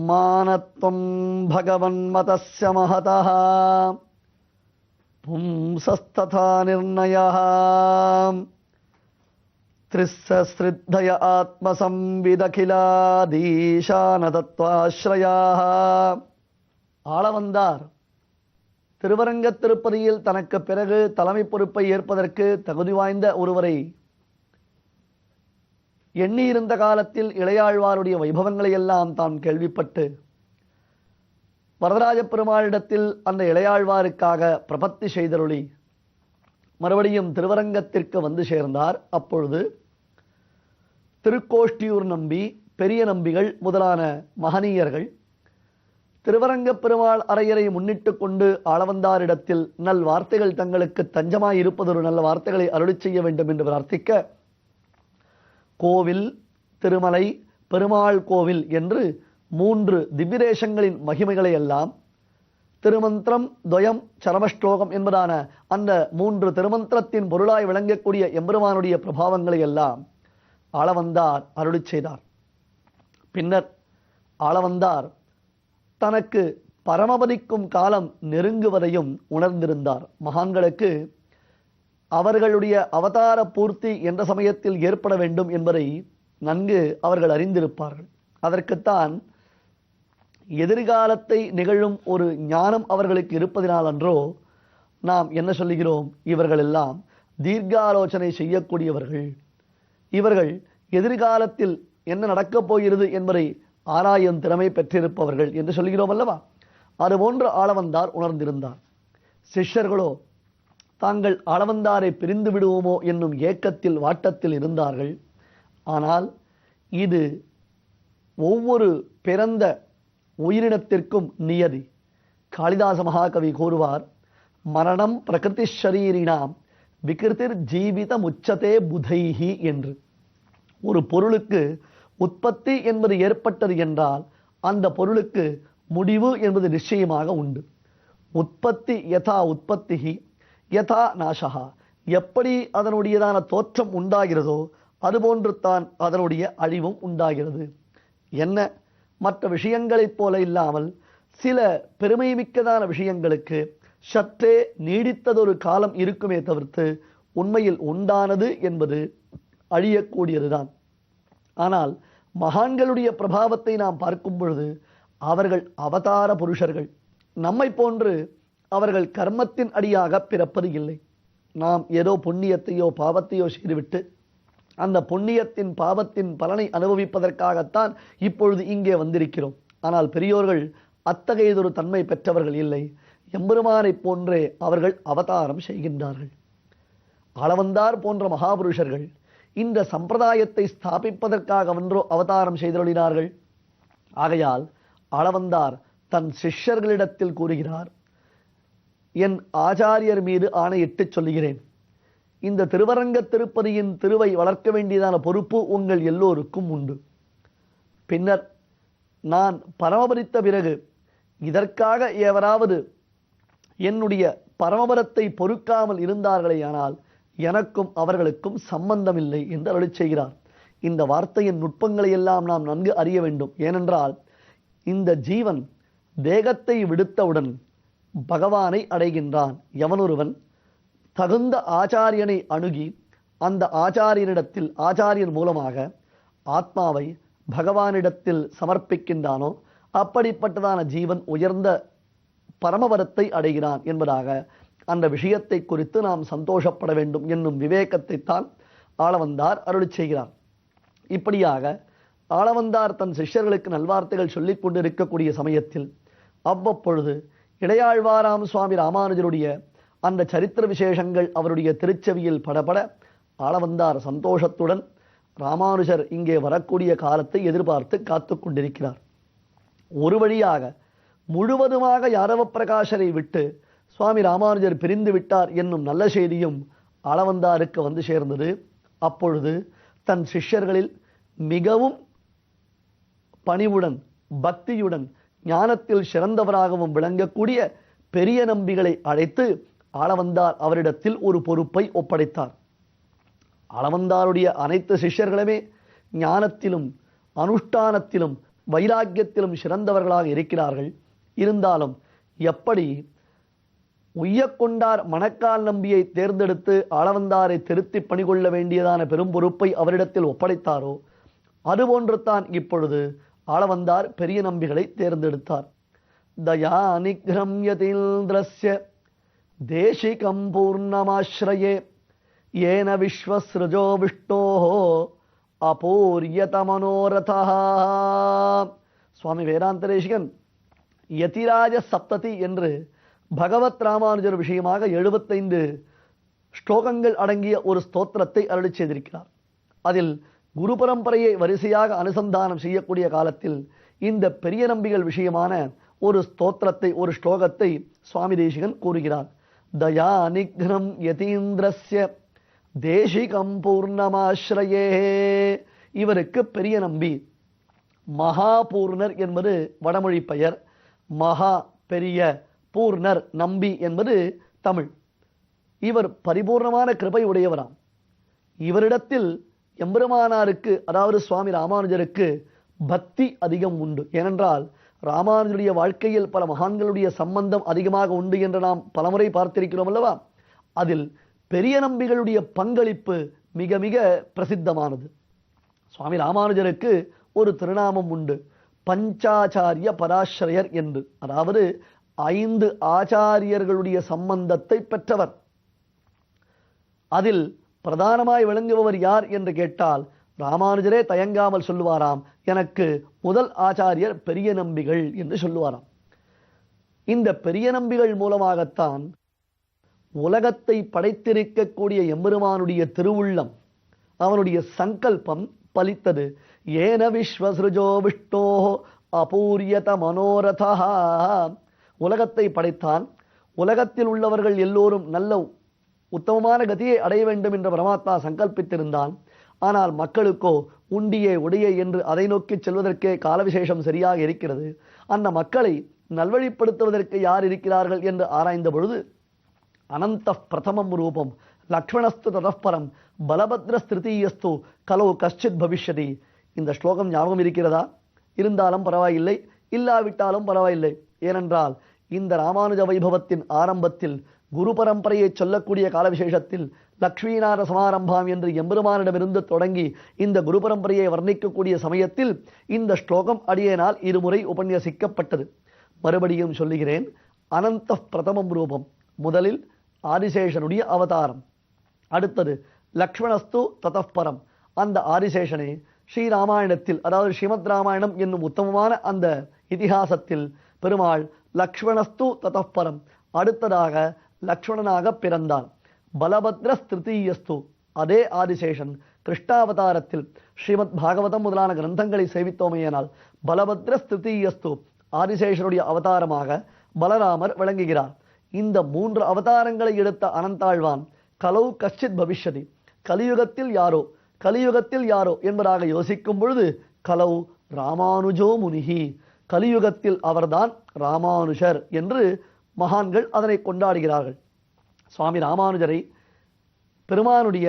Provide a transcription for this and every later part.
மானத்வம் பகவன்மதஸ்ய மஹதः பும்சஸ்ததா நிர்ணயः த்ரிஸ்ஸஸ்ரித்தய ஆத்மசம்விதகிலாதீசானதத்வாஸ்ரயாः. ஆளவந்தார் திருவரங்கத் திருப்பதியில் தனக்கு பிறகு தலைமை பொறுப்பை ஏற்பதற்கு தகுதி வாய்ந்த ஒருவரை எண்ணியிருந்த காலத்தில் இளையாழ்வாருடைய வைபவங்களை எல்லாம் தான் கேள்விப்பட்டு வரதராஜ பெருமாளிடத்தில் அந்த இளையாழ்வாருக்காக பிரபத்தி செய்தருளி மறுபடியும் திருவரங்கத்திற்கு வந்து சேர்ந்தார். அப்பொழுது திருக்கோஷ்டியூர் நம்பி, பெரிய நம்பிகள் முதலான மகனீயர்கள் திருவரங்கப் பெருமாள் அரையரை முன்னிட்டு கொண்டு ஆளவந்தாரிடத்தில் நல் வார்த்தைகள் தங்களுக்கு தஞ்சமாய் இருப்பதொரு நல்ல வார்த்தைகளை அருளிச் செய்ய வேண்டும் என்று பிரார்த்திக்க, கோவில், திருமலை, பெருமாள் கோவில் என்று 3 திவ்யதேசங்களின் மகிமைகளை எல்லாம், திருமந்திரம், துவயம், சரமஸ்லோகம் என்பதான அந்த 3 திருமந்திரத்தின் பொருளாய் விளங்கக்கூடிய எம்பெருமானுடைய பிரபாவங்களை எல்லாம் ஆளவந்தார் அருளிச் செய்தார். பின்னர் ஆளவந்தார் தனக்கு பரமபதிக்கும் காலம் நெருங்குவதையும் உணர்ந்திருந்தார். மகான்களுக்கு அவர்களுடைய அவதார பூர்த்தி என்ற சமயத்தில் ஏற்பட வேண்டும் என்பதை நன்கு அவர்கள் அறிந்திருப்பார்கள். அதற்குத்தான் எதிர்காலத்தை நிகழும் ஒரு ஞானம் அவர்களுக்கு இருப்பதினால் அன்றோ நாம் என்ன சொல்லுகிறோம், இவர்கள் எல்லாம் தீர்க்காலோசனை செய்யக்கூடியவர்கள், இவர்கள் எதிர்காலத்தில் என்ன நடக்கப் போகிறது என்பதை ஆராயும் திறமை பெற்றிருப்பவர்கள் என்று சொல்கிறோம் அல்லவா? அதுபோன்று ஆளவந்தார் உணர்ந்திருந்தார். சிஷ்யர்களோ தாங்கள் ஆளவந்தாரை பிரிந்து விடுவோமோ என்னும் ஏக்கத்தில் வாட்டத்தில் இருந்தார்கள். ஆனால் இது ஒவ்வொரு பிறந்த உயிரினத்திற்கும் நியதி. காளிதாச மகாகவி கூறுவார், மரணம் பிரகிருதி ஷரீரினாம் விகிருதிர் ஜீவித முச்சதே புதைஹி என்று. ஒரு பொருளுக்கு உற்பத்தி என்பது ஏற்பட்டது என்றால் அந்த பொருளுக்கு முடிவு என்பது நிச்சயமாக உண்டு. உற்பத்தி யதா உற்பத்திஹி யதா நாசகா. எப்படி அதனுடையதான தோற்றம் உண்டாகிறதோ அதுபோன்று தான் அதனுடைய அழிவும் உண்டாகிறது. என்ன, மற்ற விஷயங்களைப் போல இல்லாமல் சில பெருமை மிக்கதான விஷயங்களுக்கு சற்றே நீடித்ததொரு காலம் இருக்குமே தவிர்த்து உண்மையில் உண்டானது என்பது அழியக்கூடியதுதான். ஆனால் மகான்களுடைய பிரபாவத்தை நாம் பார்க்கும் பொழுது அவர்கள் அவதார புருஷர்கள். நம்மை போன்று அவர்கள் கர்மத்தின் அடியாக பிறப்பது இல்லை. நாம் ஏதோ புண்ணியத்தையோ பாவத்தையோ செய்துவிட்டு அந்த புண்ணியத்தின் பாவத்தின் பலனை அனுபவிப்பதற்காகத்தான் இப்பொழுது இங்கே வந்திருக்கிறோம். ஆனால் பெரியோர்கள் அத்தகையதொரு தன்மை பெற்றவர்கள் இல்லை. எம்பெருமானை போன்றே அவர்கள் அவதாரம் செய்கின்றார்கள். ஆளவந்தார் போன்ற மகாபுருஷர்கள் இந்த சம்பிரதாயத்தை ஸ்தாபிப்பதற்காக வென்றோ அவதாரம் செய்தருளினார்கள். ஆகையால் ஆளவந்தார் தன் சிஷ்யர்களிடத்தில் கூறுகிறார், என் ஆச்சாரியர் மீது ஆணையிட்டு சொல்லுகிறேன், இந்த திருவரங்க திருப்பதியின் திருவை வளர்க்க வேண்டியதான பொறுப்பு உங்கள் எல்லோருக்கும் உண்டு. பின்னர் நான் பரமபதித்த பிறகு இதற்காக எவராவது என்னுடைய பரமபதத்தை பொறுக்காமல் இருந்தார்களேயானால் எனக்கும் அவர்களுக்கும் சம்பந்தமில்லை என்று அருளிச் செய்கிறார். இந்த வார்த்தையின் நுட்பங்களை எல்லாம் நாம் நன்கு அறிய வேண்டும். ஏனென்றால் இந்த ஜீவன் தேகத்தை விடுத்தவுடன் பகவானை அடைகின்றான். எவனொருவன் தகுந்த ஆச்சாரியனை அணுகி அந்த ஆச்சாரியனிடத்தில் ஆச்சாரியன் மூலமாக ஆத்மாவை பகவானிடத்தில் சமர்ப்பிக்கின்றானோ அப்படிப்பட்டதான ஜீவன் உயர்ந்த பரமபதத்தை அடைகிறான் என்பதாக அந்த விஷயத்தை குறித்து நாம் சந்தோஷப்பட வேண்டும் என்னும் விவேகத்தை தான் ஆளவந்தார் அருளிச் செய்கிறார். இப்படியாக ஆளவந்தார் தன் சிஷ்யர்களுக்கு நல்வார்த்தைகள் சொல்லிக் கொண்டிருக்கக்கூடிய சமயத்தில் அவ்வப்பொழுது இளையாழ்வாராம் சுவாமி ராமானுஜருடைய அந்த சரித்திர விசேஷங்கள் அவருடைய திருச்செவியில் படபட ஆளவந்தார் சந்தோஷத்துடன் ராமானுஜர் இங்கே வரக்கூடிய காலத்தை எதிர்பார்த்து காத்து கொண்டிருக்கிறார். ஒரு வழியாக முழுவதுமாக யாதவ பிரகாஷரை விட்டு சுவாமி ராமானுஜர் பிரிந்து விட்டார் என்னும் நல்ல செய்தியும் ஆளவந்தாருக்கு வந்து சேர்ந்தது. அப்பொழுது தன் சிஷ்யர்களில் மிகவும் பணிவுடன் பக்தியுடன் ஞானத்தில் சிறந்தவராகவும் விளங்கக்கூடிய பெரிய நம்பிகளை அழைத்து ஆளவந்தார் அவரிடத்தில் ஒரு பொறுப்பை ஒப்படைத்தார். ஆளவந்தாருடைய அனைத்து சிஷ்யர்களுமே ஞானத்திலும் அனுஷ்டானத்திலும் வைராக்கியத்திலும் சிறந்தவர்களாக இருக்கிறார்கள். இருந்தாலும் எப்படி உய்யக்கொண்டார் மணக்கால் நம்பியை தேர்ந்தெடுத்து ஆளவந்தாரை திருத்தி பணிகொள்ள வேண்டியதான பெரும் பொறுப்பை அவரிடத்தில் ஒப்படைத்தாரோ அதுபோன்று தான் இப்பொழுது ஆளவந்தார் பெரிய நம்பிகளை தேர்ந்தெடுத்தார். தயா நிக்ரம்யதீந்திரஸ்ய தேசிகம் பூர்ணமாஸ்ரயே ஏன விஸ்வஸ்ருஜோ விஷ்ணோஹோ அபூர்யத மனோரதா. சுவாமி வேதாந்த தேசிகன் யதிராஜ சப்ததி என்று பகவத் ராமானுஜர் விஷயமாக 75 ஸ்லோகங்கள் அடங்கிய ஒரு ஸ்தோத்திரத்தை அருளி செய்திருக்கிறார். அதில் குரு பரம்பரையை வரிசையாக அனுசந்தானம் செய்யக்கூடிய காலத்தில் இந்த பெரிய நம்பிகள் விஷயமான ஒரு ஸ்தோத்திரத்தை, ஒரு ஸ்லோகத்தை சுவாமி தேசிகன் கூறுகிறார். தயா நிக்னம் யதீந்திரஸ்ய தேசிகம் பூர்ணமாஸ்ரயே. இவருக்கு பெரிய நம்பி, மகாபூர்ணர் என்பது வடமொழி பெயர். மகா பெரிய, பூர்ணர் நம்பி என்பது தமிழ். இவர் பரிபூர்ணமான கிருபை உடையவராம். இவரிடத்தில் எம்பெருமானாருக்கு, அதாவது சுவாமி ராமானுஜருக்கு பக்தி அதிகம் உண்டு. ஏனென்றால் ராமானுஜருடைய வாழ்க்கையில் பல மகான்களுடைய சம்பந்தம் அதிகமாக உண்டு என்று நாம் பலமுறை பார்த்திருக்கிறோம் அல்லவா. அதில் பெரிய நம்பிகளுடைய பங்களிப்பு மிக மிக பிரசித்தமானது. சுவாமி ராமானுஜருக்கு ஒரு திருநாமம் உண்டு, பஞ்சாச்சாரிய பராஸ்ரயர் என்று. அதாவது 5 ஆச்சாரியர்களுடைய சம்பந்தத்தை பெற்றவர். அதில் பிரதானமாய் விளங்குபவர் யார் என்று கேட்டால் ராமானுஜரே தயங்காமல் சொல்லுவாராம், எனக்கு முதல் ஆச்சாரியர் பெரிய நம்பிகள் என்று சொல்லுவாராம். இந்த பெரிய நம்பிகள் மூலமாகத்தான் உலகத்தை படைத்திருக்கக்கூடிய எம்பெருமானுடைய திருவுள்ளம், அவனுடைய சங்கல்பம் பலித்தது. ஏன விஸ்வஸ்ருஜோ விஷ்ணோ அபூர்யத மனோரதா. உலகத்தை படைத்தான். உலகத்தில் உள்ளவர்கள் எல்லோரும் நல்ல உத்தமமான கதியை அடைய வேண்டும் என்று பரமாத்மா சங்கல்பித்திருந்தான். ஆனால் மக்களுக்கோ உண்டியே உடையே என்று அதை நோக்கி செல்வதற்கே காலவிசேஷம் சரியாக இருக்கிறது. அந்த மக்களை நல்வழிப்படுத்துவதற்கு யார் இருக்கிறார்கள் என்று ஆராய்ந்த பொழுது அனந்த பிரதமம் ரூபம் லக்ஷ்மணஸ்து ததப்பரம் பலபத்ரஸ்திருத்தீயஸ்து கலோ கஷ்டித் பவிஷ்யதி. இந்த ஸ்லோகம் ஞாபகம் இருக்கிறதா? இருந்தாலும் பரவாயில்லை, இல்லாவிட்டாலும் பரவாயில்லை. ஏனென்றால் இந்த ராமானுஜ வைபவத்தின் ஆரம்பத்தில் குரு பரம்பரையை சொல்லக்கூடிய காலவிசேஷத்தில் லக்ஷ்மீநாத சமாரம்பாம் என்று எம்பெருமானிடமிருந்து தொடங்கி இந்த குரு பரம்பரையை வர்ணிக்கக்கூடிய சமயத்தில் இந்த ஸ்லோகம் அடியேனால் இருமுறை உபன்யசிக்கப்பட்டது. மறுபடியும் சொல்லுகிறேன். அனந்த பிரதமம் ரூபம், முதலில் ஆதிசேஷனுடைய அவதாரம். அடுத்தது லக்ஷ்மணஸ்து ததப்பரம். அந்த ஆதிசேஷனே ஸ்ரீராமாயணத்தில், அதாவது ஸ்ரீமத் ராமாயணம் என்னும் உத்தமமான அந்த இதிகாசத்தில் பெருமாள் லக்ஷ்மணஸ்து ததப்பரம், அடுத்ததாக லக்ஷ்மணனாக பிறந்தார். பலபத்ரஸ்திருத்தீயஸ்து, அதே ஆதிசேஷன் கிருஷ்ணாவதாரத்தில் ஸ்ரீமத் பாகவதம் முதலான கிரந்தங்களை சேவித்தோமையினால் பலபத்ரஸ்திருத்தீயஸ்து ஆதிசேஷனுடைய அவதாரமாக பலராமர் விளங்குகிறார். இந்த 3 அவதாரங்களை எடுத்த அனந்தாழ்வான் கலௌ கஷ்டித் பவிஷ்யதி, கலியுகத்தில் யாரோ கலியுகத்தில் யாரோ என்பதாக யோசிக்கும் பொழுது கலௌ ராமானுஜோ முனிகி, கலியுகத்தில் அவர்தான் ராமானுஜர் என்று மகான்கள் அதனை கொண்டாடுகிறார்கள். சுவாமி ராமானுஜரை பெருமானுடைய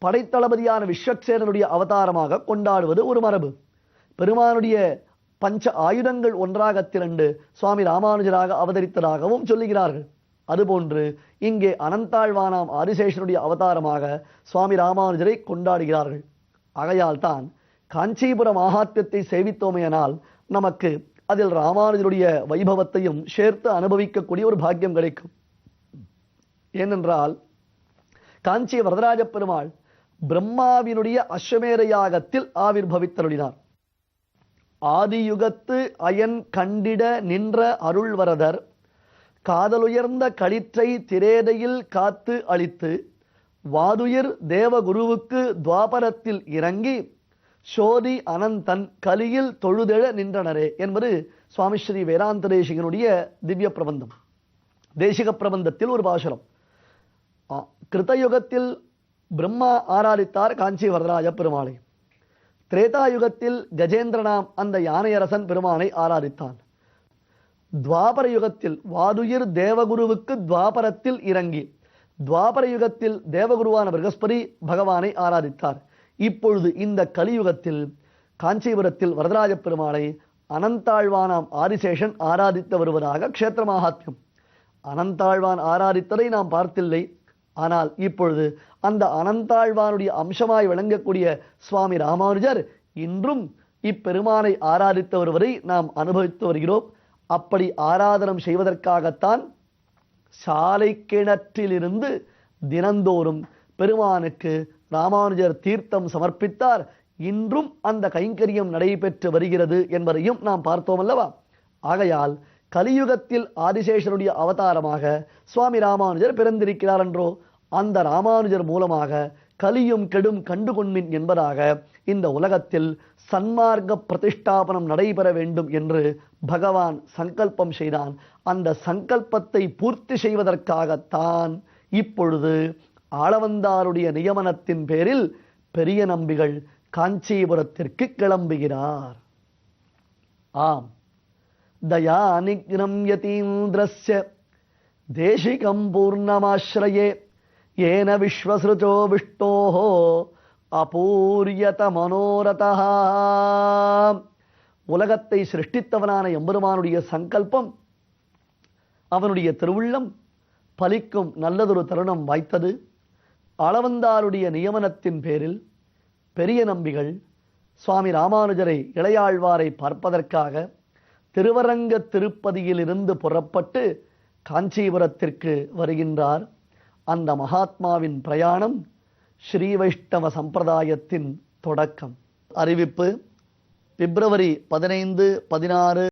படைத்தளபதியான விஸ்வக்சேனனுடைய அவதாரமாக கொண்டாடுவது ஒரு மரபு. பெருமானுடைய பஞ்ச ஆயுதங்கள் ஒன்றாக திரண்டு சுவாமி ராமானுஜராக அவதரித்ததாகவும் சொல்லுகிறார்கள். அதுபோன்று இங்கே அனந்தாழ்வானாம் ஆதிசேஷனுடைய அவதாரமாக சுவாமி ராமானுஜரை கொண்டாடுகிறார்கள். ஆகையால் தான் காஞ்சிபுர மகாத்மியத்தை சேவித்தோமையானால் நமக்கு அதில் ராமானுஜருடைய வைபவத்தையும் சேர்த்து அனுபவிக்கக்கூடிய ஒரு பாக்கியம் கிடைக்கும். ஏனென்றால் காஞ்சி வரதராஜ பெருமாள் பிரம்மாவினுடைய அஸ்வமேத யாகத்தில் ஆவிர்பவித்தருளினார். ஆதியுகத்து அயன் கண்டிட நின்ற அருள்வரதர் காதலுயர்ந்த களிற்றை திரேதையில் காத்து அளித்து வாதுயிர் தேவகுருவுக்கு துவாபரத்தில் இறங்கி சோதி அனந்தன் கலியில் தொழுதெழ நின்றனரே என்பது சுவாமி ஸ்ரீ வேதாந்த தேசிகனுடைய திவ்ய பிரபந்தம். தேசிக பிரபந்தத்தில் ஒரு பாசுரம். கிருத்தயுகத்தில் பிரம்மா ஆராதித்தார் காஞ்சி வரதராஜ பெருமாளை. திரேதாயுகத்தில் கஜேந்திரனாம் அந்த யானையரசன் பெருமானை ஆராதித்தான். துவாபர யுகத்தில் வாதுயிர் தேவகுருவுக்கு துவாபரத்தில் இறங்கி துவாபர யுகத்தில் தேவகுருவான பிரகஸ்பதி பகவானை ஆராதித்தார். இப்பொழுது இந்த கலியுகத்தில் காஞ்சிபுரத்தில் வரதராஜ பெருமாளை அனந்தாழ்வானாம் ஆதிசேஷன் ஆராதித்து வருவதாக க்ஷேத்திர மகாத்மியம். அனந்தாழ்வான் ஆராதித்ததை நாம் பார்த்தில்லை. ஆனால் இப்பொழுது அந்த அனந்தாழ்வானுடைய அம்சமாய் விளங்கக்கூடிய சுவாமி ராமானுஜர் இன்றும் இப்பெருமானை ஆராதித்து வருவதை நாம் அனுபவித்து வருகிறோம். அப்படி ஆராதனம் செய்வதற்காகத்தான் சாலை கிணற்றிலிருந்து தினந்தோறும் பெருமானுக்கு ராமானுஜர் தீர்த்தம் சமர்ப்பித்தார். இன்றும் அந்த கைங்கரியம் நடைபெற்று வருகிறது என்பதையும் நாம் பார்த்தோம் அல்லவா? ஆகையால் கலியுகத்தில் ஆதிசேஷனுடைய அவதாரமாக சுவாமி ராமானுஜர் பிறந்திருக்கிறார் என்றோ, அந்த ராமானுஜர் மூலமாக கலியும் கெடும் கண்டுகொண்மின் என்பதாக இந்த உலகத்தில் சன்மார்க்க பிரதிஷ்டாபனம் நடைபெற வேண்டும் என்று பகவான் சங்கல்பம் செய்தான். அந்த சங்கல்பத்தை பூர்த்தி செய்வதற்காகத்தான் இப்பொழுது ஆளவந்தாருடைய நியமனத்தின் பேரில் பெரிய நம்பிகள் காஞ்சிபுரத்திற்கு கிளம்புகிறார். ஆம், தயாநிக்னம் யதீந்திரஸ்ய தேசிகம் பூர்ணமாஸ்ரயே ஏன விஸ்வஸ்ருதோ விஷ்ணோஹோ அபூர்யத மனோரதஹ. உலகத்தை சிருஷ்டித்தவனான எம்பெருமானுடைய சங்கல்பம், அவனுடைய திருவுள்ளம் பலிக்கும் நல்லதொரு தருணம் வாய்த்தது. அளவந்தாருடைய நியமனத்தின் பேரில் பெரிய நம்பிகள் சுவாமி ராமானுஜரை இளையாழ்வாரை பார்ப்பதற்காக திருவரங்க திருப்பதியிலிருந்து புறப்பட்டு காஞ்சிபுரத்திற்கு வருகின்றார். அந்த மகாத்மாவின் பிரயாணம் ஸ்ரீ வைஷ்ணவ சம்பிரதாயத்தின் தொடக்கம். அறிவிப்பு: பிப்ரவரி 15, 16